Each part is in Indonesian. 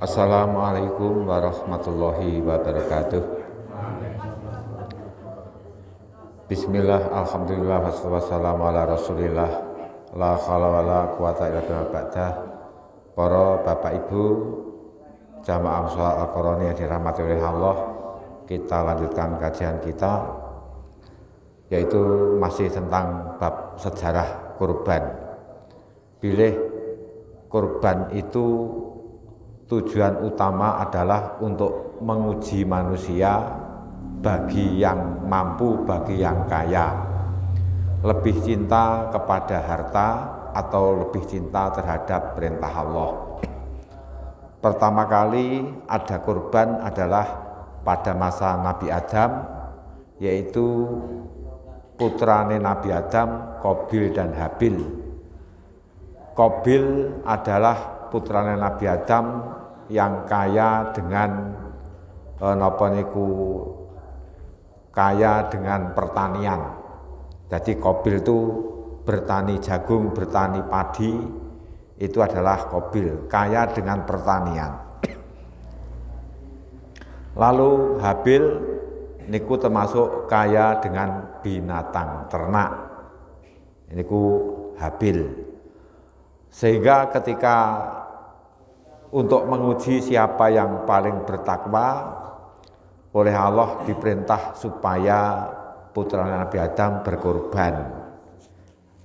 Assalamualaikum warahmatullahi wabarakatuh. Bismillah, alhamdulillah, wassalamu ala rasulillah. La khala wa la quwata illa billah. Para bapak ibu jamaah sholat al-Qur'ani yang dirahmati oleh Allah, kita lanjutkan kajian kita, yaitu masih tentang bab sejarah kurban. Bilih kurban itu tujuan utama adalah untuk menguji manusia, bagi yang mampu, bagi yang kaya, lebih cinta kepada harta atau lebih cinta terhadap perintah Allah. Pertama kali ada kurban adalah pada masa Nabi Adam, yaitu putrane Nabi Adam, Qabil dan Habil. Qabil adalah putrane Nabi Adam yang kaya dengan kaya dengan pertanian. Jadi Qabil itu bertani jagung, bertani padi, itu adalah Qabil, kaya dengan pertanian. Lalu Habil niku termasuk kaya dengan binatang ternak. Niku Habil. Sehingga ketika untuk menguji siapa yang paling bertakwa, oleh Allah diperintah supaya putra Nabi Adam berkorban.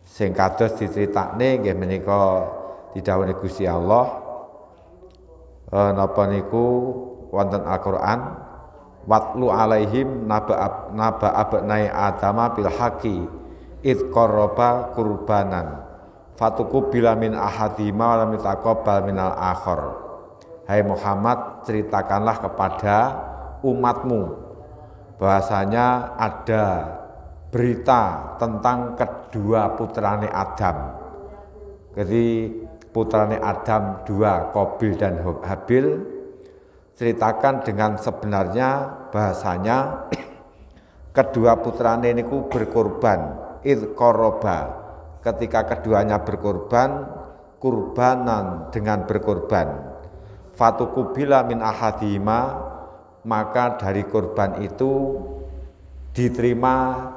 Sing kados diceritakne nggih menika didhawuhi Gusti Allah napa niku wonten Al-Qur'an, watlu alaihim naba abnai adama bil haqi id qarraba qurbanan fatuqubila min ahadima wa lam yataqabbal minal akhar. Hai Muhammad, ceritakanlah kepada umatmu bahwasanya ada berita tentang kedua putrane Adam. Jadi putrane Adam dua, Qabil dan Habil, ceritakan dengan sebenarnya bahasanya kedua putrane niku berkorban, id qarraba, ketika keduanya berkorban, kurbanan dengan berkorban, fatuqubila min ahadihima, maka dari korban itu diterima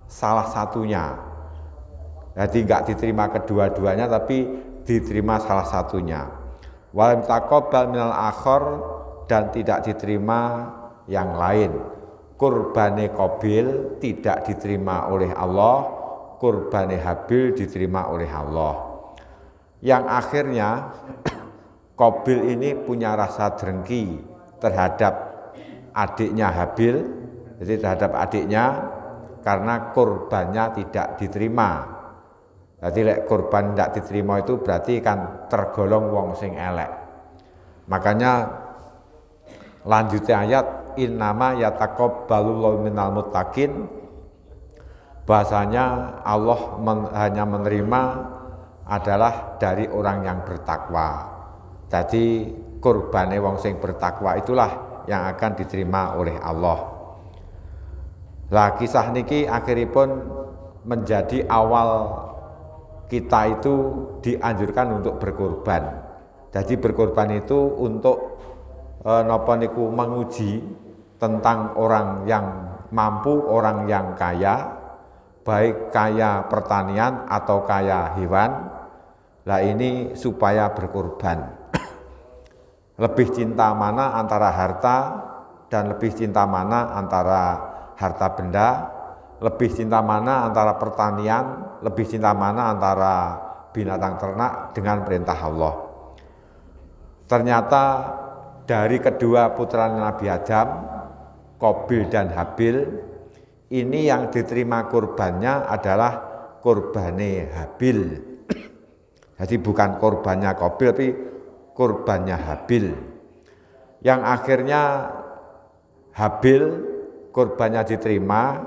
salah satunya. Jadi enggak diterima kedua-duanya, tapi diterima salah satunya. Walam taqabbal minal akhar, dan tidak diterima yang lain. Kurbane Qabil tidak diterima oleh Allah, kurbane Habil diterima oleh Allah. Yang akhirnya Qabil ini punya rasa dengki terhadap adiknya Habil, jadi terhadap adiknya, karena kurbannya tidak diterima. Jadi lek kurban tidak diterima itu berarti kan tergolong wong sing elek. Makanya lanjutnya ayat innama yataqabbalullahu minal muttaqin, bahasanya Allah hanya menerima adalah dari orang yang bertakwa. Jadi kurbane wong sing bertakwa itulah yang akan diterima oleh Allah. Lah kisah niki akhiripun menjadi awal kita itu dianjurkan untuk berkorban. Jadi berkorban itu untuk menguji tentang orang yang mampu, orang yang kaya, baik kaya pertanian atau kaya hewan. Lah ini supaya berkorban. Lebih cinta mana antara harta dan lebih cinta mana antara harta benda, lebih cinta mana antara pertanian, lebih cinta mana antara binatang ternak dengan perintah Allah. Ternyata dari kedua putra Nabi Adam, Qabil dan Habil, ini yang diterima kurbannya adalah kurbane Habil. Jadi bukan kurbannya Qabil, tapi kurbannya Habil, yang akhirnya Habil kurbannya diterima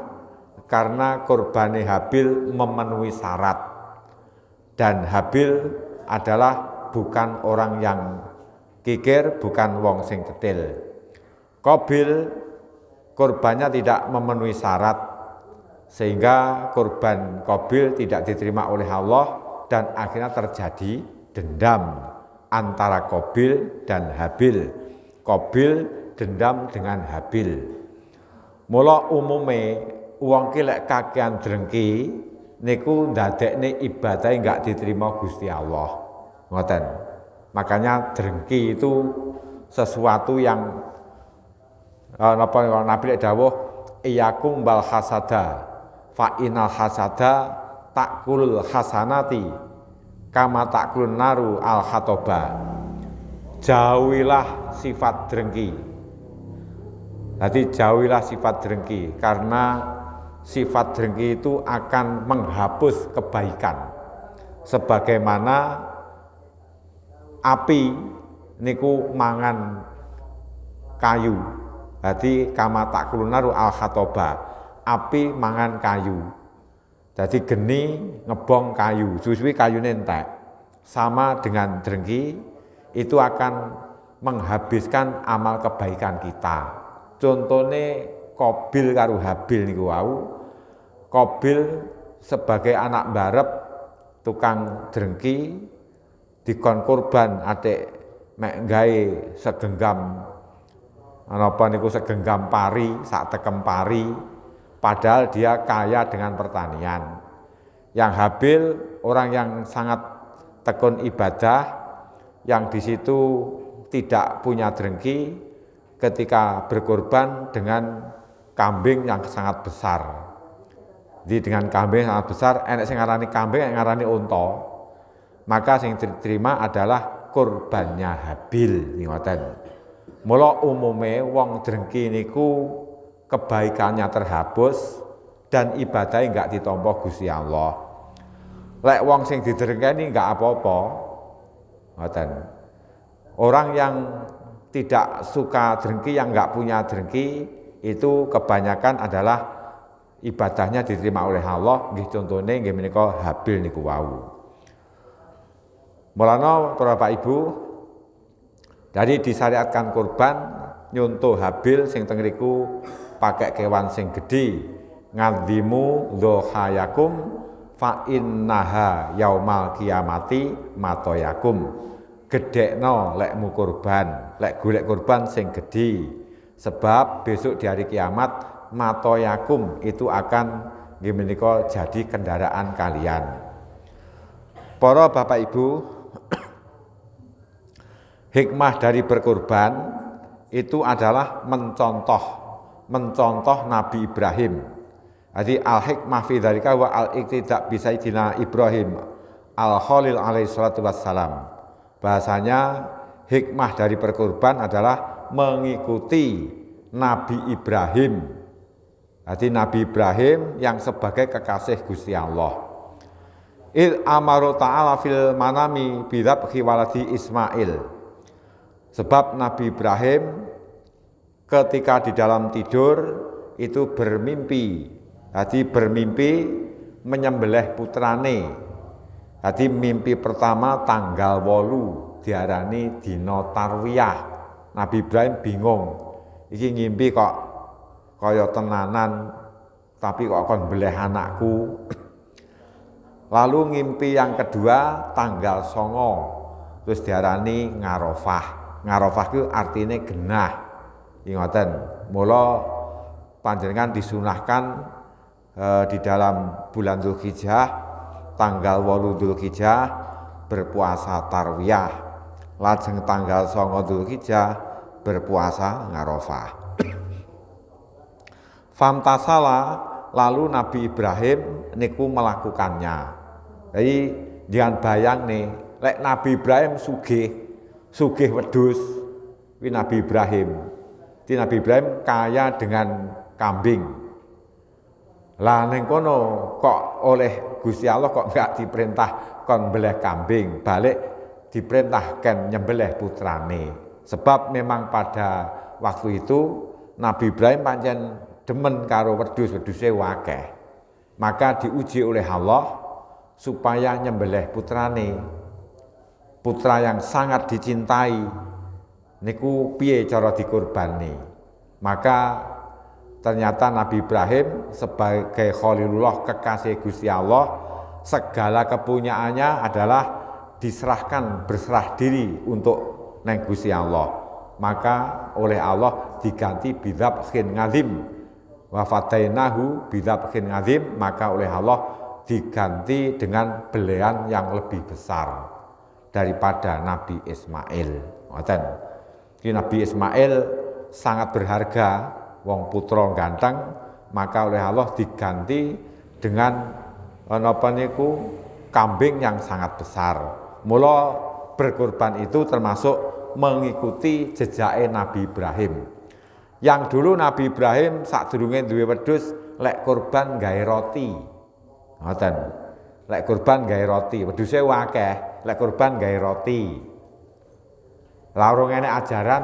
karena kurbane Habil memenuhi syarat, dan Habil adalah bukan orang yang kikir, bukan wong sing cetil. Qabil kurbannya tidak memenuhi syarat, sehingga kurban Qabil tidak diterima oleh Allah dan akhirnya terjadi dendam antara Qabil dan Habil. Qabil dendam dengan Habil. Mula umume wong ki lek kakean drengki niku ndadekne ibadahe enggak diterima Gusti Allah. Ngoten. Makanya drengki itu sesuatu yang Nabi lek dawuh iyakum bal hasada fa inal hasada takulul hasanati kama takulun naru al khatoba. Jauhilah sifat drengki. Jadi jauhilah sifat drengki karena sifat drengki itu akan menghapus kebaikan. Sebagaimana api niku mangan kayu. Jadi kama takulun naru al khatoba. Api mangan kayu. Jadi geni ngebong kayu, suwi kayune entek. Sama dengan drengki itu akan menghabiskan amal kebaikan kita. Contohnya Qabil karo Habil niku wau. Qabil sebagai anak barep tukang drengki dikon kurban atik mek gawe segenggam napa niku segenggam pari, sak tekem pari. Padahal dia kaya dengan pertanian. Yang Habil orang yang sangat tekun ibadah, yang di situ tidak punya drengki, ketika berkorban dengan kambing yang sangat besar. Jadi dengan kambing yang sangat besar, enek sing ngarani kambing, enek ngarani unta. Maka sing diterima adalah kurbannya Habil. Ngoten. Mula umume wong drengki niku kebaikannya terhapus dan ibadahnya enggak ditampa Gusti Allah. Lek wong sing didrengkeni enggak apa-apa. Ngoten. Orang yang tidak suka drengki, yang enggak punya drengki, itu kebanyakan adalah ibadahnya diterima oleh Allah. Nggih contone nggih menika Habil niku wau. Mulane para Bapak Ibu, dari disyariatkan kurban nyuntuh Habil sing teng riku pakai kewan sing gedhi, ngadzimu dhohayakum fa innaha yaumal kiamati matoyakum. Gedhekno lekmu kurban, lek golek kurban sing gedhi, sebab besok di hari kiamat matoyakum itu akan nggih menika jadi kendaraan kalian. Para Bapak Ibu, hikmah dari berkurban itu adalah mencontoh Nabi Ibrahim. Jadi al-hikmah fi dzalika wa al-iqtida bi sayyidina Ibrahim al-Khalil alaihi salatu wassalam. Bahasanya hikmah dari berkurban adalah mengikuti Nabi Ibrahim. Jadi Nabi Ibrahim yang sebagai kekasih Gusti Allah. Il amaru ta'ala fil manami bidabhi waladi Ismail. Sebab Nabi Ibrahim ketika di dalam tidur itu bermimpi. Jadi bermimpi menyembelih putrane. Jadi mimpi pertama tanggal 8 diarani dina tarwiyah. Nabi Ibrahim bingung. Iki ngimpi kok kaya tenanan tapi kok kon beleh anakku. Lalu ngimpi yang kedua tanggal 9 terus diarani Ngarofah. Ngarofah itu artinya genah. Ingoten, mula panjenengan disunahkan di dalam bulan Dzulhijjah tanggal 8 Dzulhijjah berpuasa tarwiyah. Lajeng tanggal 9 Dzulhijjah berpuasa Ngarofah. Famtasala lalu Nabi Ibrahim niku melakukannya. Jadi jangan bayang nih, lek Nabi Ibrahim sugih wedhus, kuwi Nabi Ibrahim. Di Nabi Ibrahim kaya dengan kambing. Lah ning kono kok oleh Gusti Allah kok enggak diperintah kon mbeleh kambing, balik diperintahkan nyembelih putrane. Sebab memang pada waktu itu Nabi Ibrahim pancen demen karo wedhus-wedhuse akeh. Maka diuji oleh Allah supaya nyembelih putrane. Putra yang sangat dicintai niku piye cara dikurbani. Maka ternyata Nabi Ibrahim sebagai Khalilullah kekasih Gusti Allah, segala kepunyaannya adalah diserahkan berserah diri untuk neng Gusti Allah, maka oleh Allah diganti bidzabhin ngadzim. Wa fadainahu bidzabhin ngadzim, maka oleh Allah diganti dengan belian yang lebih besar daripada Nabi Ismail. Ngoten. Nabi Ismail sangat berharga, wong putra ganteng, maka oleh Allah diganti dengan kambing yang sangat besar. Mula berkorban itu termasuk mengikuti jejake Nabi Ibrahim. Yang dulu Nabi Ibrahim sadurunge duwe wedhus lek korban gawe roti. Ngoten. Lek korban gawe roti, wedhuse akeh, lek korban gawe roti. Lah urung enek ajaran.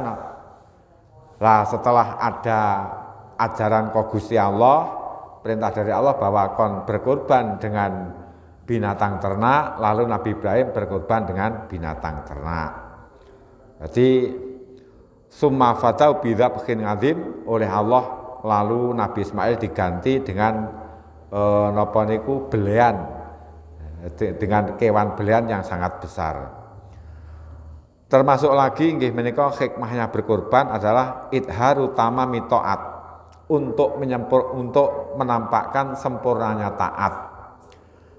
Lah setelah ada ajaran kok Gusti Allah, perintah dari Allah bahwa kon berkorban dengan binatang ternak, lalu Nabi Ibrahim berkorban dengan binatang ternak. Jadi summa fatau bidzabhin ngadzim, oleh Allah lalu Nabi Ismail diganti dengan belean, dengan kewan belean yang sangat besar. Termasuk lagi nggih menika hikmahnya berkorban adalah idharu tamami taat, untuk menampakkan sempurnanya taat.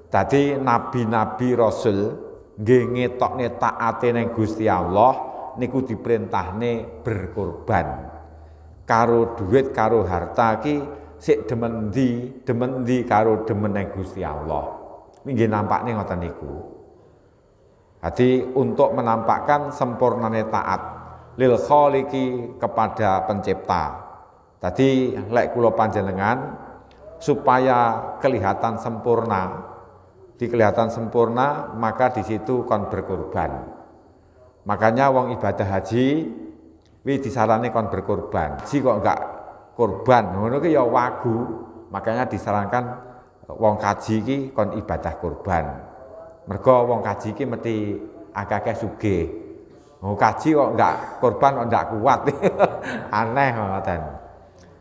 Jadi nabi-nabi rasul nggih ngetokne taate ning Gusti Allah niku diperintahne berkorban. Karo duit karo harta ki sik demen ndi karo demen ning Gusti Allah. Nggih nampakne ngoten niku. Jadi untuk menampakkan sempurnane taat lil khaliqi, kepada pencipta. Tadi lek kula panjenengan supaya kelihatan sempurna, kelihatan sempurna maka di situ kon berkorban. Makanya wong ibadah haji wi disarani kon berkorban. Haji kok enggak korban, ngono ki ya wagu. Makanya disarankan wong kaji ki kon ibadah korban. Mergo wong kaji ki mesti akeh-akeh sugih. Wong kaji kok enggak korban kok enggak kuat. Aneh ngoten.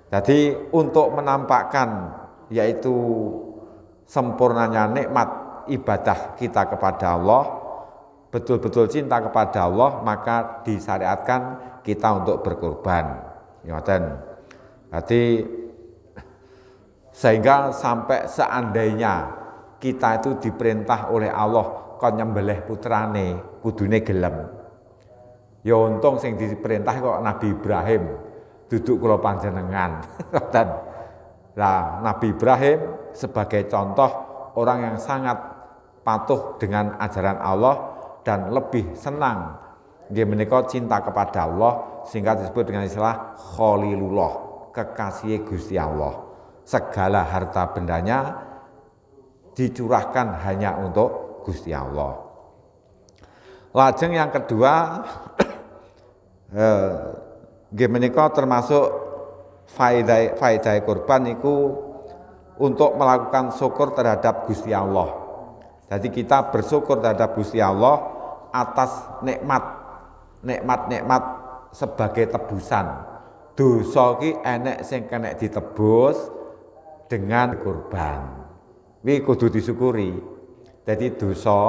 Jadi untuk menampakkan yaitu sempurnanya nikmat ibadah kita kepada Allah, betul-betul cinta kepada Allah, maka disyariatkan kita untuk berkorban. Jadi sehingga sampai seandainya kita itu diperintah oleh Allah kon nyembelih putrane, kudune gelem. Ya untung sing diperintah kok Nabi Ibrahim, duduk kula panjenengan. Nah, Nabi Ibrahim sebagai contoh orang yang sangat patuh dengan ajaran Allah dan lebih senang nggih menika cinta kepada Allah, sehingga disebut dengan istilah Khalilullah, kekasih Gusti Allah. Segala harta bendanya dicurahkan hanya untuk Gusti Allah. Lajeng yang kedua nggih menika termasuk faedah kurban niku untuk melakukan syukur terhadap Gusti Allah. Jadi kita bersyukur terhadap Gusti Allah atas nikmat sebagai tebusan. Dosa ki enek sing kena ditebus dengan kurban. Wi kudu disyukuri. Jadi dosa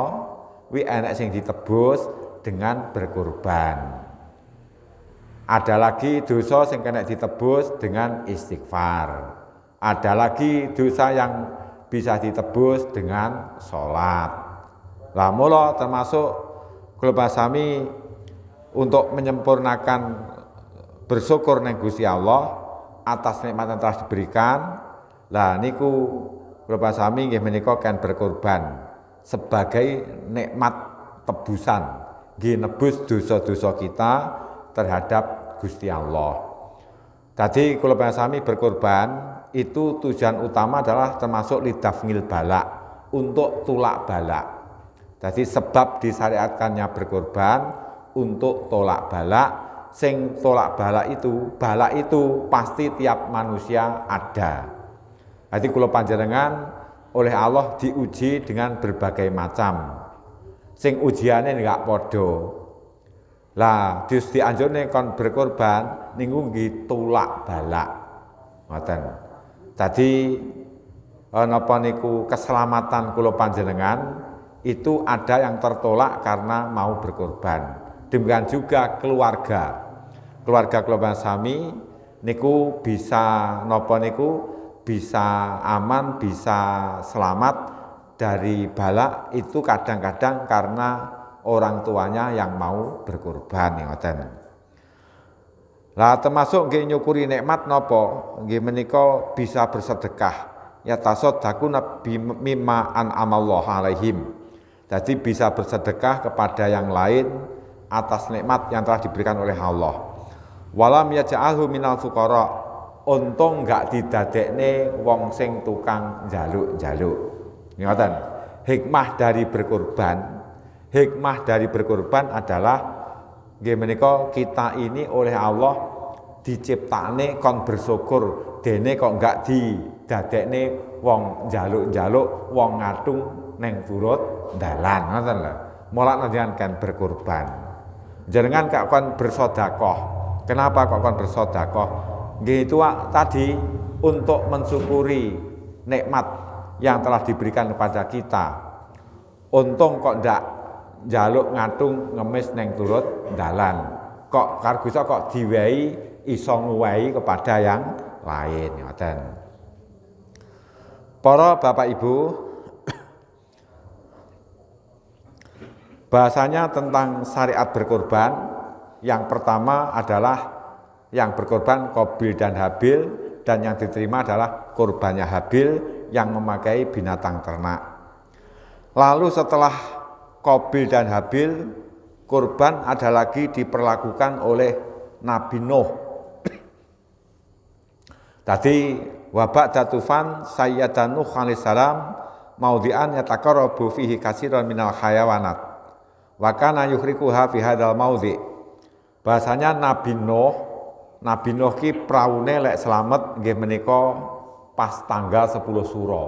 wi enek sing ditebus dengan berkurban. Ada lagi dosa yang kena ditebus dengan istighfar. Ada lagi dosa yang bisa ditebus dengan sholat. Lah mula termasuk kula sami untuk menyempurnakan bersyukur nang Gusti Allah atas nikmat yang telah diberikan. Lah niku kula sami nggih menika kan berkorban sebagai nikmat tebusan, nggih nebus dosa-dosa kita terhadap Gusti Allah. Jadi kalau sami berkorban itu tujuan utama adalah termasuk lidafngil balak, untuk tolak balak. Jadi sebab disyariatkannya berkorban untuk tolak balak. Sing tolak balak itu pasti tiap manusia ada. Jadi kalau panjenengan oleh Allah diuji dengan berbagai macam. Sing ujiannya enggak podo. Lah dianjurne kon berkorban niku nggih tolak balak. Ngoten. Dadi napa niku keselamatan kula panjenengan itu ada yang tertolak karena mau berkorban. Demikian juga keluarga sami niku bisa napa niku bisa aman, bisa selamat dari bala itu kadang-kadang karena orang tuanya yang mau berkorban ngoten. Lah termasuk nggih nyukuri nikmat napa? Nggih menika bisa bersedekah. Ya tasaddaquna mimma an'amallahu alaihim. Jadi bisa bersedekah kepada yang lain atas nikmat yang telah diberikan oleh Allah. Walam yaj'alhu minal fuqara. Untung enggak didadekne wong sing tukang njaluk-njaluk. Ngoten. Hikmah dari berkorban adalah nggih menika kita ini oleh Allah diciptakne kon bersyukur dene kok enggak didadekne wong njaluk-njaluk, wong ngatung ning turut dalan ngoten lho. Mula njenengan kan berkorban. Jenengan kok kon bersedekah. Kenapa kok kon bersedekah? Nggih itu tadi untuk mensyukuri nikmat yang telah diberikan kepada kita. Untung kok ndak njaluk ngatung ngemis neng turut dalan. Kok kargusa kok diwehi iso nguwehi kepada yang lain ngoten. Para Bapak Ibu, bahasanya tentang syariat berkorban, yang pertama adalah yang berkorban Qabil dan Habil, dan yang diterima adalah korbannya Habil yang memakai binatang ternak. Lalu setelah Qabil dan Habil, korban ada lagi diperlakukan oleh Nabi Nuh. Tadi wabak datufan Sayyidan Nuh alaihissalam maudhi'an yataqarrabu fihi katsiran minal hayawanat wa kana yuhrikuha fi hadzal maudhi'. Bahasanya Nabi Nuh ki praune lek slamet nggih menika pas tanggal 10 Suro.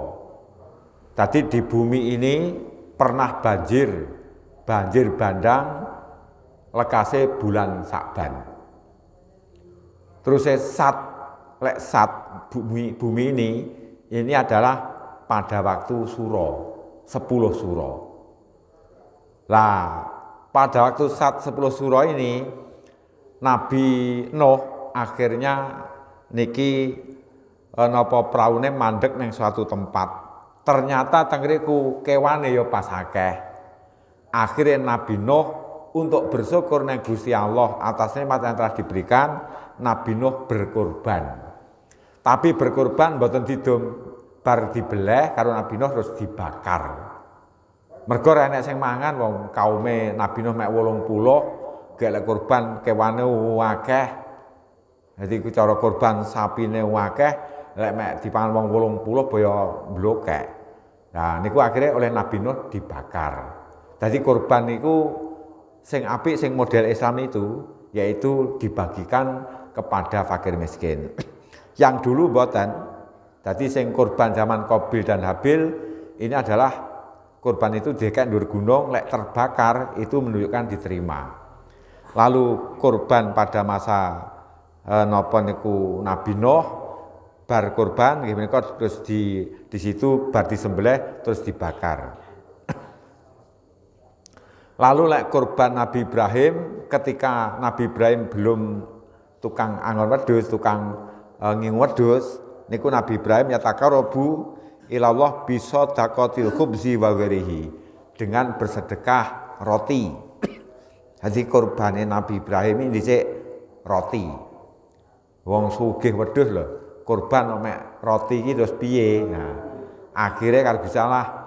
Tadi di bumi ini pernah banjir bandang lekase bulan Sa'ban. Terus bumi ini adalah pada waktu Suro, 10 Suro. Lah, pada waktu 10 Suro ini Nabi Nuh akhirnya niki napa praune mandek ning suatu tempat. Ternyata tengriku kewane ya pas akeh. Akhirnya Nabi Nuh untuk bersyukur nang Gusti Allah atas nikmat yang telah diberikan, Nabi Nuh berkorban. Tapi berkorban mboten didum bar dibeleh karo Nabi Nuh terus dibakar. Mergo enek sing mangan wong kaume Nabi Nuh mek 80, gelek korban kewane akeh. Jadi cara korban sapine akeh, lek mek dipangan wong 80 boyo blokek. Nah niku akhirnya oleh Nabi Nuh dibakar. Jadi korban niku sing apik sing model Islam itu yaitu dibagikan kepada fakir miskin. Yang dulu mboten. Jadi sing korban zaman Qabil dan Habil ini adalah korban itu dikek ndur gunung lek terbakar itu menunjukkan diterima. Lalu korban pada masa napa niku Nabi Nuh bar korban nggih menika terus di situ bar disembelih terus dibakar. Lalu lek korban Nabi Ibrahim ketika Nabi Ibrahim belum tukang angon wedhus, tukang ngingu wedhus, niku Nabi Ibrahim yataqarrabu ilallah bisadaqatil khubzi wa ghairihi, dengan bersedekah roti. Jadi korbane Nabi Ibrahim ini dhisik roti. Wong sugih wedhus lho, korban mek roti iki terus piye? Nah, akhire karo Gusti Allah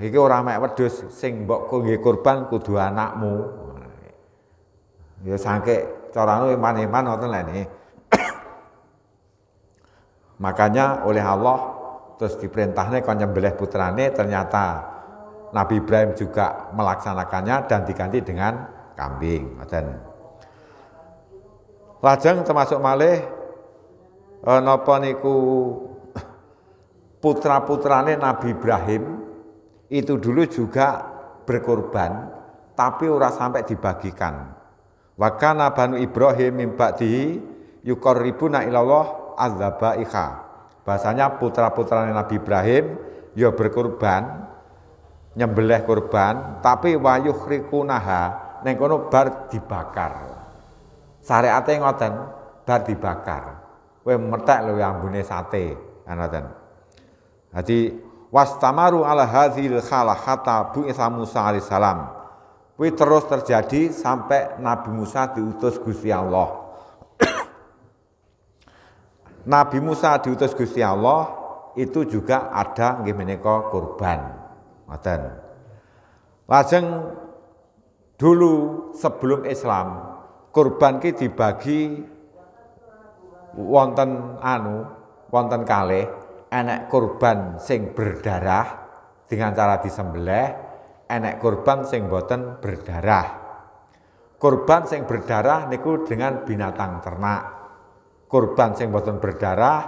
iki ora mek wedhus sing mbok nggih korban kudu anakmu. Ya sangke carane iman-iman ngoten lho niki. Makanya oleh Allah terus diperintahnya kon nyembelih putrane, ternyata Nabi Ibrahim juga melaksanakannya dan diganti dengan kambing. Lajeng termasuk malih napa niku putra-putrane Nabi Ibrahim itu dulu juga berkorban tapi ora sampai dibagikan. Wa kana banu Ibrahim mim ba'dihi yuqarribuna ilallah azzaba'iha. Bahasanya putra-putrane Nabi Ibrahim ya berkorban nyembelih kurban tapi wayuhrikunaha ning kono bar dibakar. Syariate ngoten, bar dibakar. Kowe methek lho ambune sate, ngoten. Dadi wastamaru ala hadzil khalah hatta bu'itsa Musa alaihi salam. Kuwi terus terjadi sampai Nabi Musa diutus Gusti Allah. Nabi Musa diutus Gusti Allah itu juga ada nggih menika kurban. Ngoten. Lajeng dulu sebelum Islam kurban ki dibagi wonten wonten kalih, enek kurban sing berdarah dengan cara disembelih, enek kurban sing boten berdarah. Kurban sing berdarah niku dengan binatang ternak. Kurban sing boten berdarah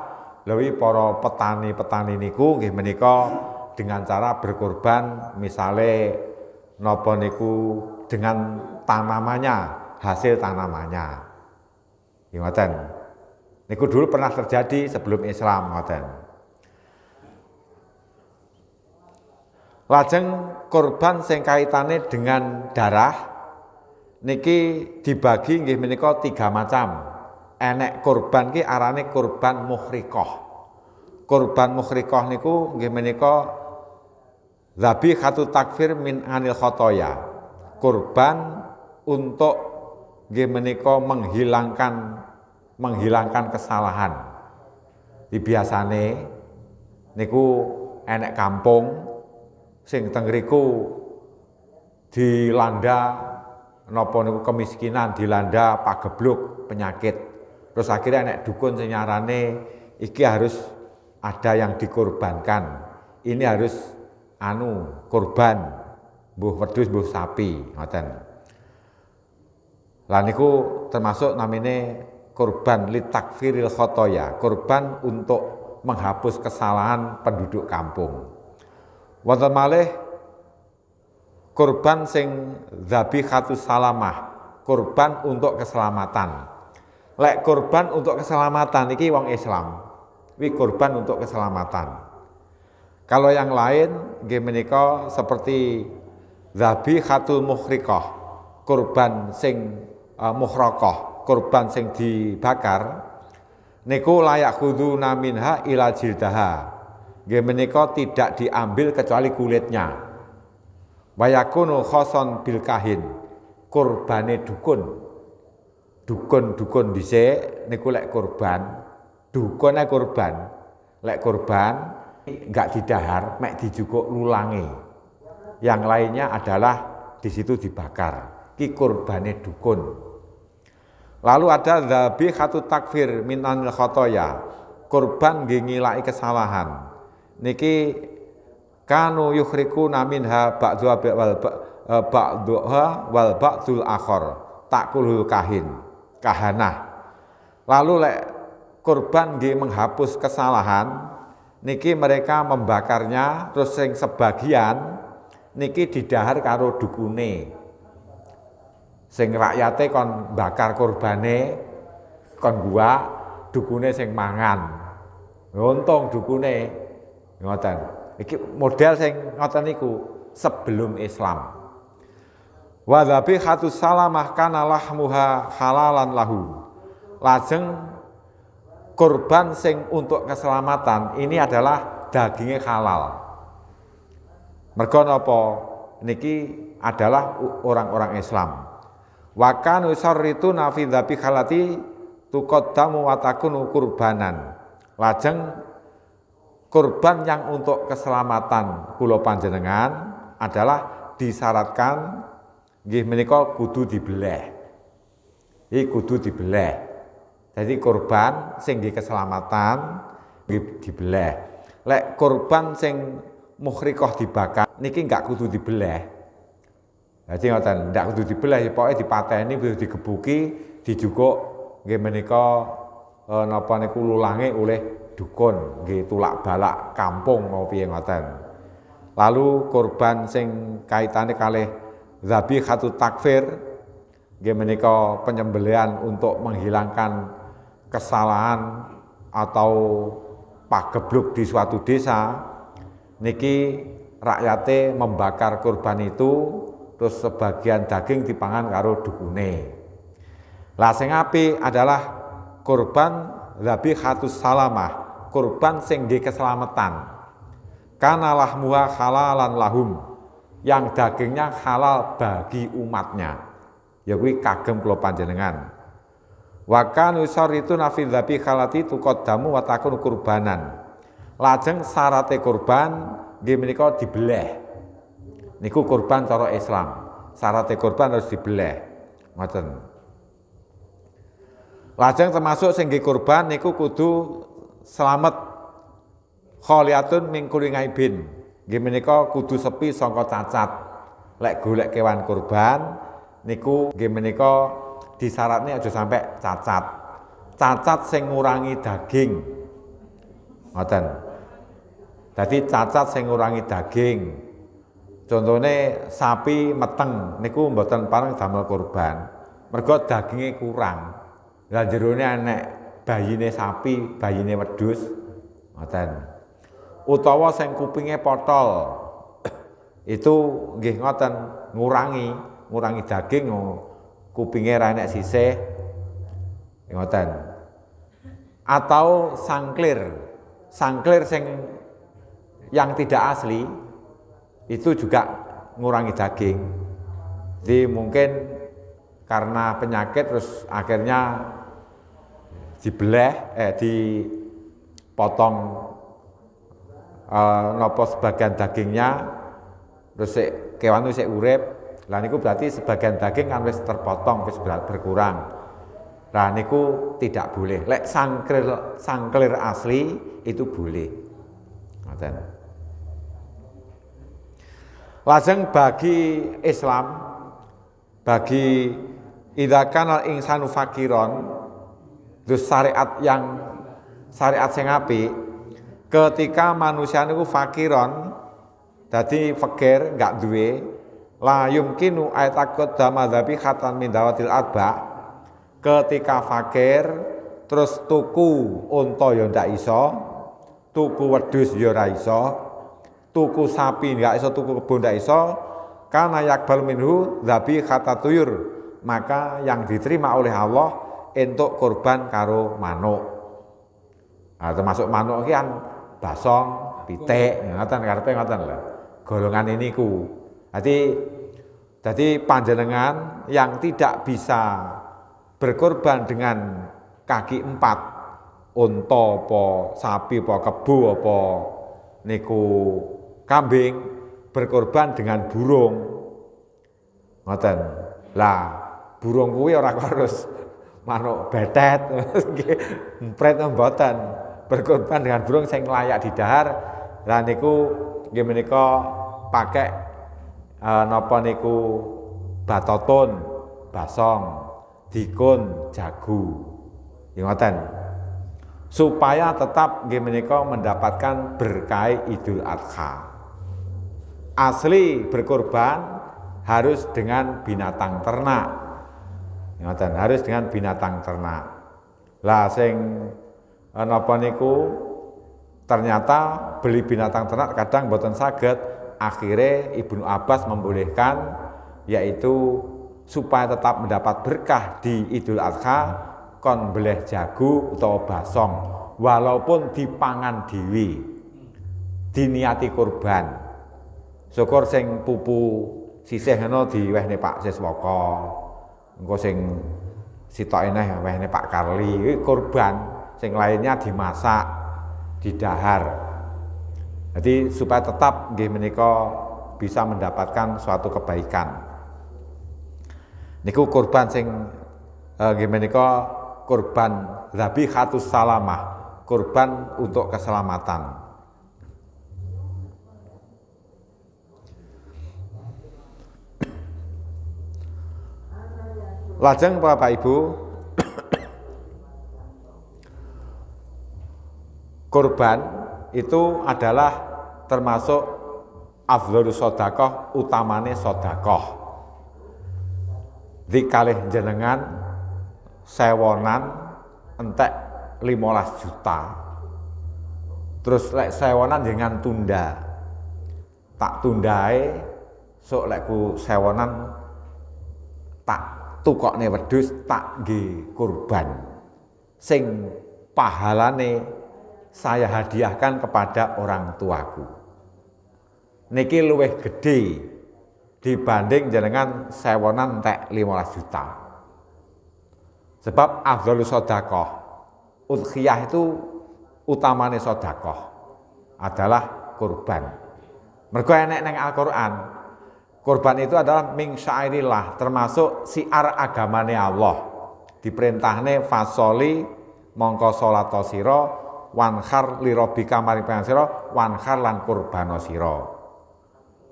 lewih para petani-petani niku nggih menika dengan cara berkurban misale napa niku dengan tanamannya, hasil tanamannya. Nggih ngoten. Niku dulu pernah terjadi sebelum Islam ngoten. Lajeng kurban sing kaitane dengan darah niki dibagi nggih menika 3 macam. Enek kurban ki arane kurban muhriqah. Kurban muhriqah niku nggih menika dzabihatu takfir min anil khotoya. Kurban untuk nggih menika menghilangkan kesalahan. Di biasane niku enek kampung sing teng ngriku dilanda napa niku kemiskinan, dilanda pagebluk, penyakit. Terus akhirnya enek dukun sing nyarane iki harus ada yang dikorbankan. Ini harus kurban mbuh wedhus mbuh sapi ngoten. Lah niku termasuk namine kurban litakfiril khotoya, kurban untuk menghapus kesalahan penduduk kampung. Wonten malih kurban sing dzabihatus salamah, kurban untuk keselamatan. Lek kurban untuk keselamatan iki wong Islam. Wi kurban untuk keselamatan. Kalau yang lain nggih menika seperti dzabihatul muhriqah, kurban sing muhraqah, kurban sing dibakar niku layak khuduna minha ila jildaha. Nggih menika tidak diambil kecuali kulitnya. Wayakunu khoson bil kahin, kurbane dukun. Dukun dhisik niku lek kurban, dukune kurban. Lek kurban enggak didahar, mek dijukuk lulange. Yang lainnya adalah di situ dibakar. Ki kurbane dukun. Lalu ada dzabihatu takfir min anil khotoya, kurban nggih ngilaki kesalahan. Niki kanu yukhrikuna minha ba'dha wal ba'dul akhar takulul kahanah. Lalu lek kurban nggih menghapus kesalahan niki mereka membakarnya, terus sing sebagian niki didahar karo dukune. Sing rakyate kon bakar kurbane kon gua, dukune sing mangan. Untung dukune ngoten. Iki model sing ngoten niku sebelum Islam. Wa dzabihatu salamah kana lahmuha halalan lahu. Lajeng kurban sing untuk keselamatan ini adalah dagingnya halal. Mergo napa niki adalah orang-orang Islam. Wa kanu sarrituna fi dzabihati tuqaddamu wa takunu kurbanan. Lajeng kurban yang untuk keselamatan kula panjenengan adalah disyaratkan nggih menika kudu dibeleh. Iki kudu dibeleh. Jadi kurban sing nggih keselamatan nggih dibeleh. Lek kurban sing muhriqah dibakar niki enggak kudu dibeleh. Jadi ngoten, ndak kudu dibeleh, pokoke dipateni kudu digebuki, dijukuk nggih menika napa niku lulange oleh dukun, nggih tulak balak kampung mau piye ngoten. Lalu kurban sing kaitane kalih dzabihatu takfir nggih menika penyembelihan untuk menghilangkan kesalahan atau pagebluk di suatu desa niki rakyate membakar kurban itu, terus sebagian daging dipangan karo dukune. Lah sing apik adalah kurban dzabihatus salamah, kurban sing nggih keselamatan. Kana lahmuha halalan lahum, yang dagingnya halal bagi umatnya. Ya kuwi kagem kula panjenengan. Wa kanu syarrituna fi dzabihati tuqaddamu wa takunu kurbanan. Lajeng syarate kurban nggih menika dibeleh. Niku kurban cara Islam. Syarate kurban harus dibeleh. Ngoten. Lajeng termasuk sing nggih kurban niku kudu slamet kholiyatun min kulli ngaibin. Nggih menika kudu sepi saka cacat. Lek golek kewan kurban niku nggih menika disyaratne aja sampai cacat. Cacat sing ngurangi daging. Ngoten. Dadi cacat sing ngurangi daging. Contone sapi meteng niku mboten pareng damel kurban. Mergo daginge kurang. Lah jerone enek bayine sapi, bayine wedhus. Ngoten. Utawa sing kupinge potol. Itu nggih ngoten, ngurangi daging, kupinge ra enek sisih. Ngoten. Atau sangklir sing yang tidak asli itu juga ngurangi daging. Jadi mungkin karena penyakit terus akhirnya dipotong napa sebagian dagingnya, terus kewan itu urip. Lah niku berarti sebagian daging kan wis terpotong, wis berkurang. Lah niku tidak boleh. Lek sangklir asli itu boleh. Ngoten. Lajeng bagi Islam, bagi idza kana insanu fakiron, terus syariat sing apik, ketika manusia niku fakiron, dadi fakir enggak duwe, la yumkinu aytakut damadzabi khatan min dawatil adba. Ketika fakir terus tuku unta ya ndak iso, tuku wedhus ya ora iso, tuku sapi ndak iso, tuku kebon ndak iso, kana yakbal minhu dzabi khatatuyur, maka yang diterima oleh Allah entuk kurban karo manuk. Nah, termasuk manuk iki kan basong, pitik, ngoten karepe ngoten lho. Golongan ini ku. Jadi panjenengan yang tidak bisa berkorban dengan kaki 4, unta apa sapi apa kebo apa niku kambing, berkorban dengan burung. Ngoten. Lah, burung kuwi ora harus manuk betet, empret mboten. Berkorban dengan burung sing layak didahar. Lah niku nggih menika pakai napa niku batoton, basong, dikun, jagu. Ngoten. Supaya tetap nggih menika mendapatkan berkah Idul Adha. Asli berkorban harus dengan binatang ternak. Ngoten, harus dengan binatang ternak. Lah sing napa niku ternyata beli binatang ternak kadang boten saged, akhirnya Ibnu Abbas membolehkan, yaitu supaya tetap mendapat berkah di Idul Adha kon beleh jagu utawa basong, walaupun dipangan dhewe, diniati kurban. Syukur sing pupu sisih ngono diwehne Pak Siswaka, engko sing sitoke neh wehne Pak Karli, iki kurban. Sing lainnya dimasak, didahar. Jadi supaya tetap nggih menika bisa mendapatkan suatu kebaikan. Niku kurban sing nggih menika kurban dzabihatus salamah, kurban untuk keselamatan. Lajeng Bapak Ibu, kurban itu adalah termasuk afdhalus shadaqah, utamane sedekah. Dikalih jenengan sewonan entek 15 juta. Terus lek sewonan jangan tunda. tak tundae sok lekku sewonan tak tukokne wedhus tak nggih kurban sing pahalane saya hadiahkan kepada orang tuaku. Niki luwih gede dibanding jenengan sewonan entek 15 juta. Sebab afdhalus sedekah, udhiyah itu utamane sedekah adalah kurban. Mergo enek neng Al-Qur'an. Kurban itu adalah min syairillah, termasuk siar agamane Allah. Diperintahne fasoli mongko salat sira wanhar li rabbika maring panjenengan sira wanhar lan kurbana sira.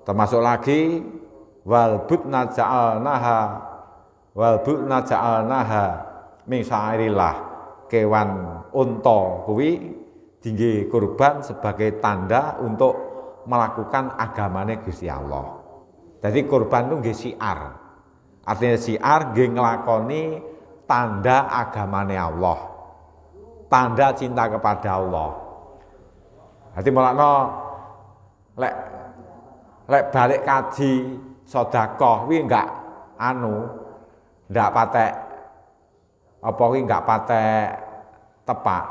Termasuk lagi wal budna ja'alnaha min syairillah, kewan unta kuwi dingge kurban sebagai tanda untuk melakukan agamane Gusti Allah. Jadi kurban itu nggih siar. Artinya siar nggih nglakoni tanda agamane Allah. Tanda cinta kepada Allah. Jadi mulakno lek balik kaji sedekah kuwi enggak patek apa kuwi enggak patek tepak.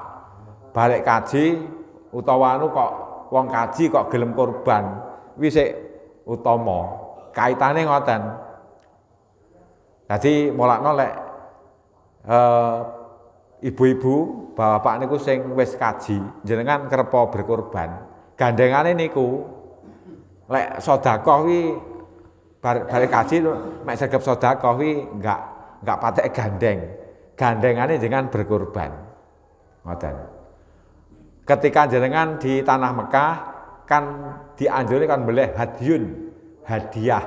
Balik kaji utawa kok wong kaji kok gelem kurban kuwi sik utama. Kaitane ngoten. Jadi mulakno lek ibu-ibu, bapak niku sing wis kaji, jenengan kerepa berkurban. Gandengane niku lek sedekah kuwi balik kaji mek sregep sedekah kuwi enggak patek gandeng. Gandengane dengan berkurban. Ngoten. Ketika jenengan di tanah Mekah kan dianjurkan kan beleh hadyun, hadiah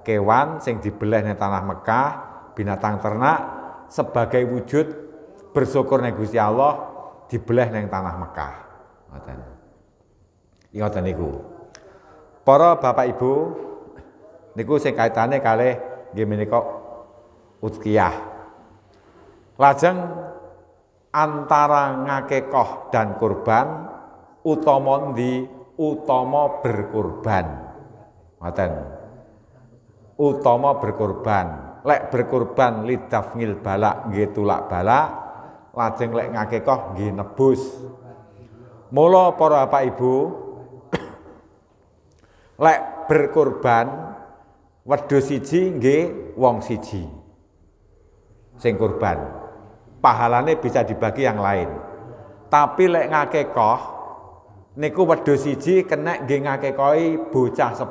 kewan sing dibeleh ning tanah Mekah, binatang ternak sebagai wujud bersyukur ning Gusti Allah dibeleh ning tanah Mekah. Ngoten. Ngoten niku. Para Bapak Ibu niku sing kaitane kalih nggih menika udhiyah. Lajeng antara ngakekah dan kurban utama berkurban. Ngoten. Utama berkurban. Lek berkurban lidafngil balak nggih tulak balak, lajeng lek ngakekah nggih nebus. Mula para Bapak Ibu lek berkurban wedhus siji nggih wong siji sing kurban. Pahalane bisa dibagi yang lain. Tapi lek ngakekah niku wedhus siji kenek nggih ngakekohi bocah 10.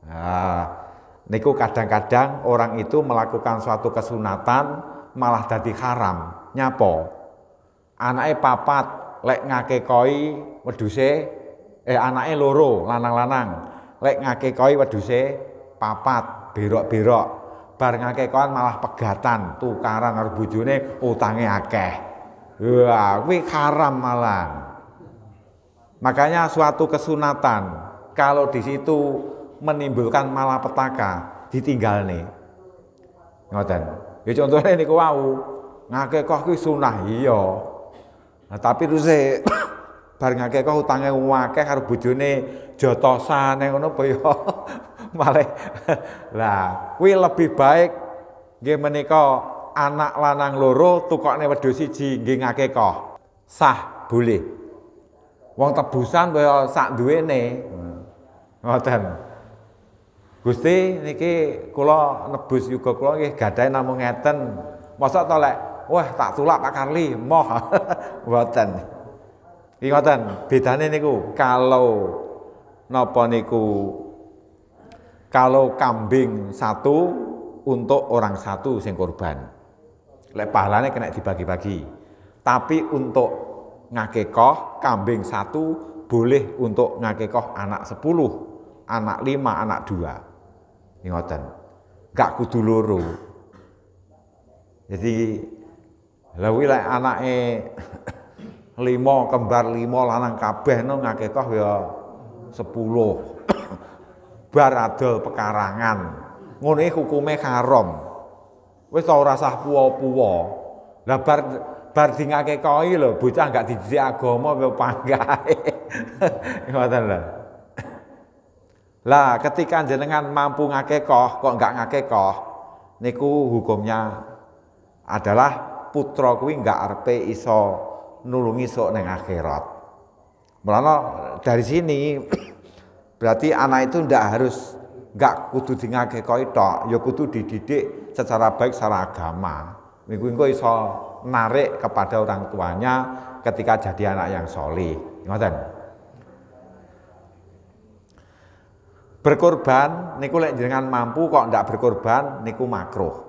Nah, niku kadang-kadang orang itu melakukan suatu kesunatan malah dadi haram. Nyapa? Anake papat lek ngakekohi wedhuse anake loro lanang-lanang. Lek ngakekohi wedhuse papat berok-berok. Bar ngakekohan malah pegatan, tukaran karo bojone utange akeh. Wah, kuwi haram malah. Makanya suatu kesunatan kalau di situ menimbulkan malapetaka ditinggalne. Ngoten. Ya contohnya niku wau, ngakekah kuwi sunah iya. Nah, tapi terus bar ngakekah utange akeh karo bojone jotosan ngono apa ya malah. Lah, kuwi lebih baik nggih menika anak lanang loro tukokne wedhus siji nggih ngakekah. Sah, boleh. Wong tebusan kaya sak duwene. Ngoten. Gusti niki kula nebus yuga kula nggih gadahe namung ngeten. Mosok to lek wah tak tulak Pak Karli moh. Mboten. Iki ngoten, bedane niku kalau napa niku kalau kambing satu untuk orang satu sing kurban. Lek pahalane kena dibagi-bagi. Tapi untuk ngakekah kambing satu boleh untuk ngakekah anak 10, anak 5, anak 2. Ngoten. Gak kudu loro. Jadi lha kuwi lek anake 5 kembar 5 lanang kabeh no ngakekah ya 10. Bar adol pekarangan. Ngono iki hukume haram. Wis ora usah puwa-puwa. Lah bar dingakekahi lho, bocah enggak dididik agama kaya panggae. Ngoten lho. Lah ketika jenengan mampu ngakekoh kok enggak ngakekoh, niku hukumnya adalah putra kuwi enggak arepe iso nulungi sok ning akhirat. Mulane dari sini berarti anak itu enggak kudu di ngakekohi tok, ya kudu dididik secara baik secara agama. Niku engko iso narik kepada orang tuanya ketika jadi anak yang solih. Ngoten. Berkorban niku lek jenengan mampu kok ndak berkorban niku makruh.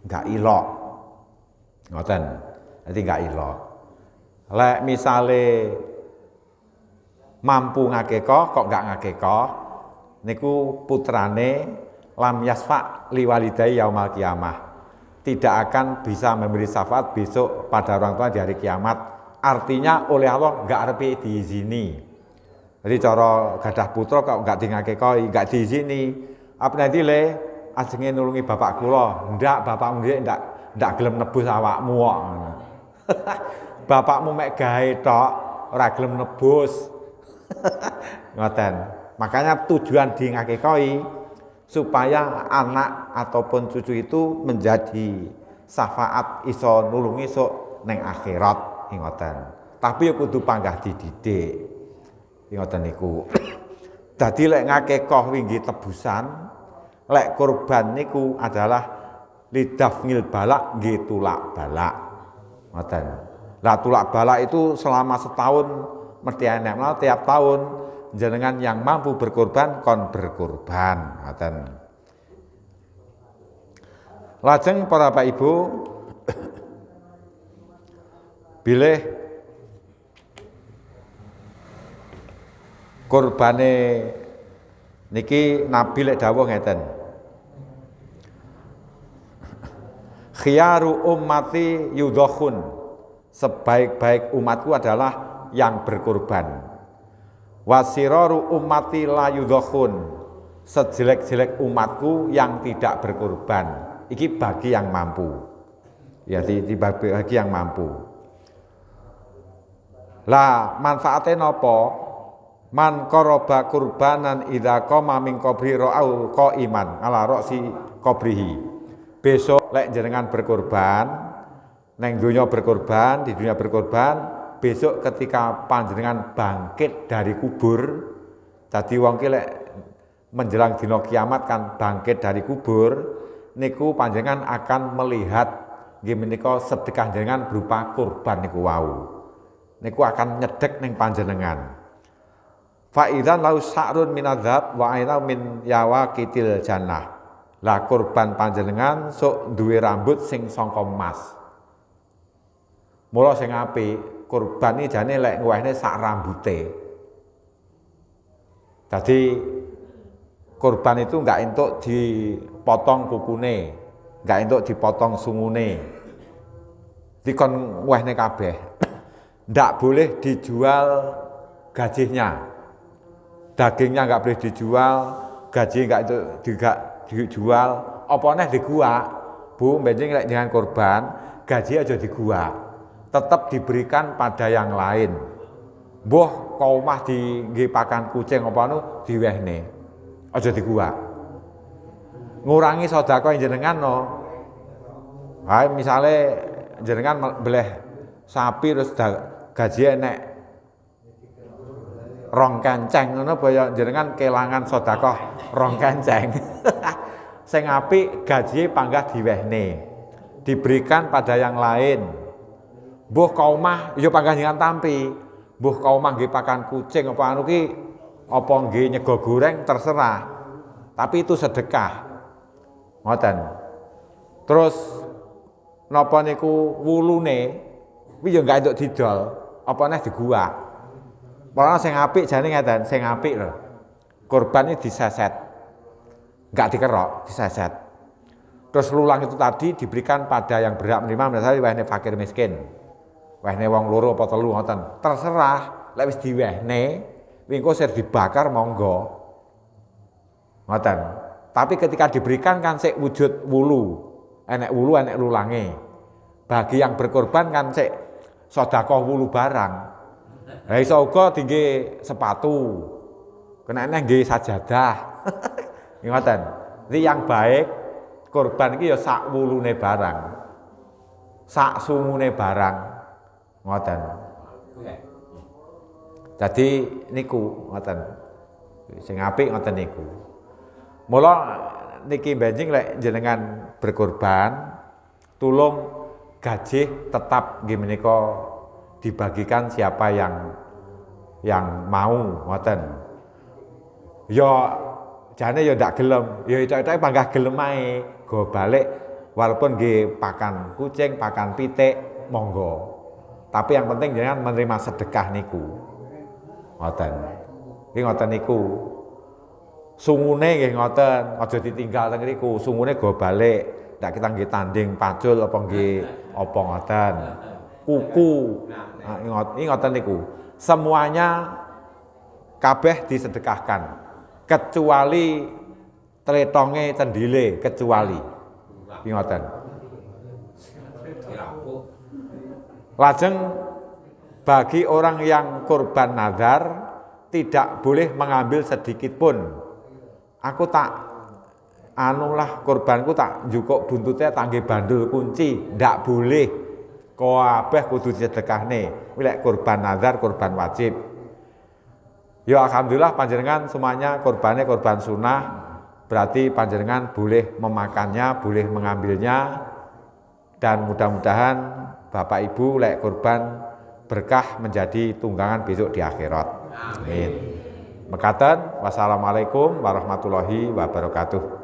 Enggak ilok. Ngoten. Jadi enggak ilok. Lek misale mampu ngakekah kok enggak ngakekah niku putrane lam yasfa liwalidai yaumal kiamah. Tidak akan bisa memberi syafaat besok pada orang tua di hari kiamat. Artinya oleh Allah enggak arepe diizini. Jadi cara gadah putra kok enggak dingakekoi, enggak diizini. Apa nanti le ajenge nulungi bapak kula, ndak bapakmu ndik ndak gelem nebus awakmu kok. Bapakmu mek gawe tok, ora gelem nebus. Ngoten. Makanya tujuan dingakekoi supaya anak ataupun cucu itu menjadi syafaat iso nulungi sok neng akhirat ngoten. Tapi ya kudu panggah dididik. Ngoten niku. Dadi lek ngakekoh wingi tebusan, lek kurban niku adalah lidafngil balak nggih tulak balak. Ngoten. Lah tulak balak itu selama setahun mesti enek. Nah, tiap tahun jenengan yang mampu berkorban kon berkorban. Ngoten. Lajeng para Bapak Ibu bilih kurbane niki Nabi lek dawuh ngeten. Khiyaru ummati yudhakhun. Sebaik-baik umatku adalah yang berkorban. Wasiraru ummati la yudhakhun. Sejelek-jelek umatku yang tidak berkorban. Iki bagi yang mampu. Ya bagi yang mampu. Lah manfaatnya napa? Man qoroba kurbanan idza qama min qabri ra'au qaiman ala ra'si qabrihi. Besok lek jenengan berkorban, neng dunia berkorban, di dunia berkorban, besok ketika panjenengan bangkit dari kubur, dadi wong ki lek menjelang dina kiamat kan bangkit dari kubur, niku panjenengan akan melihat nggih menika sedekah jenengan berupa kurban niku wau. Niku akan nyedek ning panjenengan. Fa idzan lau sa'run minadzab wa aina min yawaqitil jannah. Lah kurban panjenengan sok duwe rambut sing sangka emas. Mula sing apik kurban iki jane lek ngwehne sak rambute. Dadi kurban itu enggak entuk dipotong kukune, enggak entuk dipotong sungune. Dikon ngwehne kabeh. Ndak boleh dijual gajihnya. Dagingnya enggak boleh dijual, gaji enggak itu dijual, apa neh diguak. Bu, benjing lek dengan korban, gaji aja diguak. Tetap diberikan pada yang lain. Mbuh kau mah nggih pakan kucing apa anu diwehne. Aja diguak. Ngurangi sedekah jenengan no. Hae misale jenengan beleh sapi terus gaji enek rong kenceng ngono baya jenengan kelangan sedekah rong kenceng. Sing apik gaji panggah diwehne. Diberikan pada yang lain. Mbuh kaumah ya panggah jenengan tampi. Mbuh kaumah nggih pakan kucing apa anu ki apa nggih nyego goreng terserah. Tapi itu sedekah. Ngoten. Terus napa niku wulune kuwi ya enggak entuk didol, apa neh diguak. Malah sing apik jane ngeten, sing apik lho. Kurban iki diseset. Enggak dikerok, diseset. Terus lulang itu tadi diberikan pada yang berhak menerima, misalnya wehne fakir miskin. Wehne wong loro apa telu ngoten. Terserah, lek wis diwehne, wingko sir dibakar monggo. Ngoten. Tapi ketika diberikan kan sik wujud wulu. Enek wulu, enek lulange. Bagi yang berkorban kan sik sedekah wulu barang. Lah iso uga tinggi sepatu. Kena nggih sajadah. Ngoten. Jadi yang baik kurban iki ya sak wulune barang. Sak sungune barang. Ngoten. Jadi niku ngoten. Sing apik ngoten niku. Mula niki benjing lek jenengan berkorban tulung gajih tetap nggih menika dibagikan siapa yang mau ngoten. Ya jane ya ndak gelem, ya itu panggah gelem ae, go balik walaupun nggih pakan kucing, pakan pitik monggo. Tapi yang penting jangan menerima sedekah niku. Ngoten. Nggih ngoten niku. Sungune nggih ngoten, aja ditinggal teng niku. Sungune go balik, ndak kita nggih tanding pacul apa nggih apa ngoten. Kuku. Ini ngoten niku. Semuanya kabeh disedekahkan kecuali tretonge cendile kecuali. Iki ngoten. Lajeng bagi orang yang kurban nazar tidak boleh mengambil sedikit pun. Aku tak anulah kurbanku tak njukuk buntutnya tangge bandul kunci, ndak boleh. Kabeh kudu disedekahne. Kuwi lek kurban nazar, kurban wajib. Ya alhamdulillah panjenengan semuanya kurbannya kurban sunnah, berarti panjenengan boleh memakannya, boleh mengambilnya, dan mudah-mudahan Bapak Ibu lek kurban berkah menjadi tunggangan besok di akhirat. Amin. Mekaten, wassalamualaikum warahmatullahi wabarakatuh.